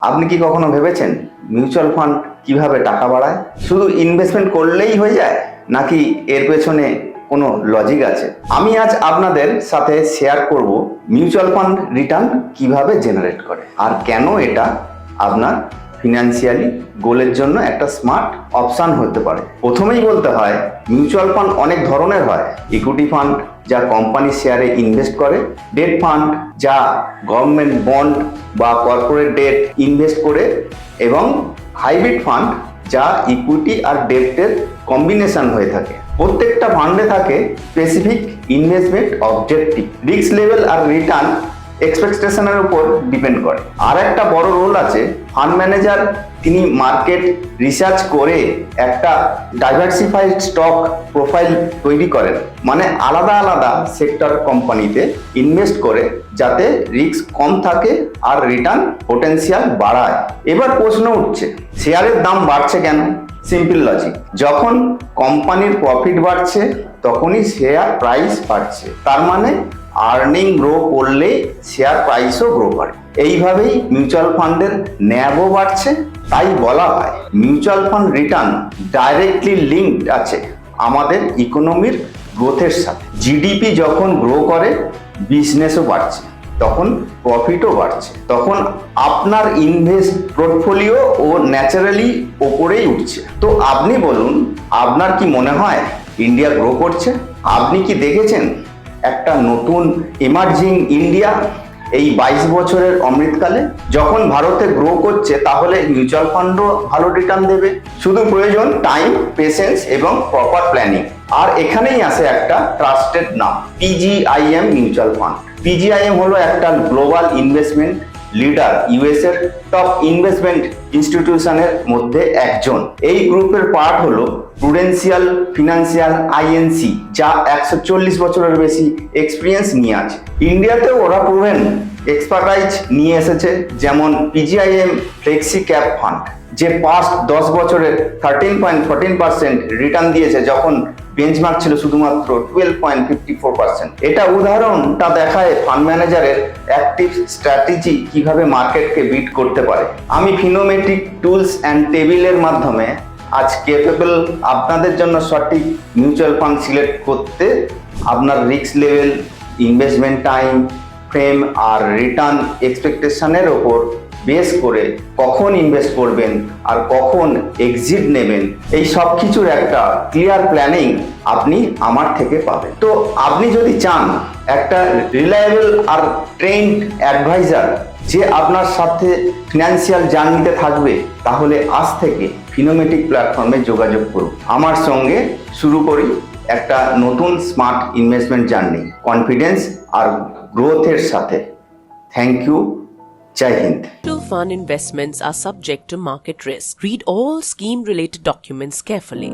আপনি কি কখনো ভেবেছেন মিউচুয়াল ফান্ড কিভাবে টাকা বাড়ায়? শুধু ইনভেস্টমেন্ট করলেই হয়ে যায়, নাকি এর পেছনে কোনো লজিক আছে? আমি আজ আপনাদের সাথে শেয়ার করব মিউচুয়াল ফান্ড রিটার্ন কিভাবে জেনারেট করে আর কেন এটা আপনার ফিনান্সিয়ালি গোলের জন্য একটা স্মার্ট অপশন হতে পারে। প্রথমেই বলতে হয়, মিউচুয়াল ফান্ড অনেক ধরনের হয়। ইকুইটি ফান্ড যা কোম্পানি শেয়ারে ইনভেস্ট করে, ডেট ফান্ড যা গভর্নমেন্ট বন্ড বা কর্পোরেট ডেট ইনভেস্ট করে, এবং হাইব্রিড ফান্ড যা ইকুইটি আর ডেটের কম্বিনেশন হয়ে থাকে। প্রত্যেকটা ফান্ডে থাকে specific investment objective, risk level আর রিটার্ন এক্সপেকটেশনের উপর ডিপেন্ড করে। আর একটা বড় রোল আছে ফান্ড ম্যানেজার, তিনি মার্কেট রিসার্চ করে একটা ডাইভার্সিফাইড স্টক প্রোফাইল তৈরি করেন, মানে আলাদা আলাদা সেক্টর কোম্পানিতে ইনভেস্ট করে যাতে রিস্ক কম থাকে আর রিটার্ন পোটেনশিয়াল বাড়ায়। এবার প্রশ্ন উঠছে, শেয়ারের দাম বাড়ছে কেন? সিম্পল লজিক, যখন কোম্পানির প্রফিট বাড়ছে তখনই শেয়ার প্রাইস বাড়ছে, তার মানে আর্নিং গ্রো করলে শেয়ার প্রাইসও গ্রো করে। এইভাবেই মিউচুয়াল ফান্ডের ন্যাবও বাড়ছে। তাই বলা হয় mutual fund return directly linked আছে আমাদের ইকোনমির গ্রোথের সাথে। জিডিপি যখন গ্রো করে, বিজনেসও বাড়ছে, তখন প্রফিটও বাড়ছে, তখন আপনার ইনভেস্ট পোর্টফোলিও ও ন্যাচারালি ওপরেই উঠছে। তো আপনি বলুন, আপনার কি মনে হয় ইন্ডিয়া গ্রো করছে? আপনি কি দেখেছেন একটা নতুন এমার্জিং ইন্ডিয়া এই 22 বছরের অমৃতকালে? যখন ভারতে গ্রো করছে, তাহলে মিউচুয়াল ফান্ডও ভালো রিটার্ন দেবে। শুধু প্রয়োজন টাইম, পেশেন্স এবং প্রপার প্ল্যানিং। আর এখানেই আসে একটা ট্রাস্টেড নাম, পিজিআইএম মিউচুয়াল ফান্ড। পিজিআইএম হলো একটা গ্লোবাল ইনভেস্টমেন্ট লিডার, ইউএস এর টপ ইনভেস্টমেন্ট ইনস্টিটিউশনের মধ্যে একজন। এই গ্রুপের পার্ট হলো প্রুডেন্সিয়াল ফিনান্সিয়াল আইএনসি, যা 140 বছরের বেশি এক্সপিরিয়েন্স নিয়ে আছে। ইন্ডিয়াতেও ওরা প্রুভেন এক্সপার্টাইজ নিয়ে এসেছে, যেমন পিজিআইএম ফ্লেক্সি ক্যাপ ফান্ড, যে পাস্ট 10 বছরে 13.14% রিটার্ন দিয়েছে, যখন বেঞ্চমার্ক ছিল শুধুমাত্র 12.54%। এটা উদাহরণটা দেখায় ফান্ড ম্যানেজারের অ্যাক্টিভ স্ট্র্যাটেজি কিভাবে মার্কেটকে বিট করতে পারে। আমি ফিনোমেট্রিক টুলস অ্যান্ড টেবিলের মাধ্যমে আজ কেপেবল আপনাদের জন্য সঠিক মিউচুয়াল ফান্ড সিলেক্ট করতে, আপনার risk level, investment time frame আর রিটার্ন এক্সপেকটেশনের ওপর বেস করে কখন ইনভেস্ট করবেন আর কখন এক্সিট নেবেন, এই সব কিছুর একটা ক্লিয়ার প্ল্যানিং আপনি আমার থেকে পাবেন। তো আপনি যদি চান একটা রিলায়েবল আর ট্রেন্ড অ্যাডভাইজার যে আপনার সাথে ফিনান্সিয়াল জার্নিতে থাকবে, তাহলে আজ থেকে ফিনোমেটিক প্ল্যাটফর্মে যোগাযোগ করুন। আমার সঙ্গে শুরু করি একটা নতুন স্মার্ট ইনভেস্টমেন্ট জার্নি, কনফিডেন্স আর গ্রোথের সাথে। Thank you. Jai Hind. Mutual fund investments are subject to market risk. Read all scheme-related documents carefully.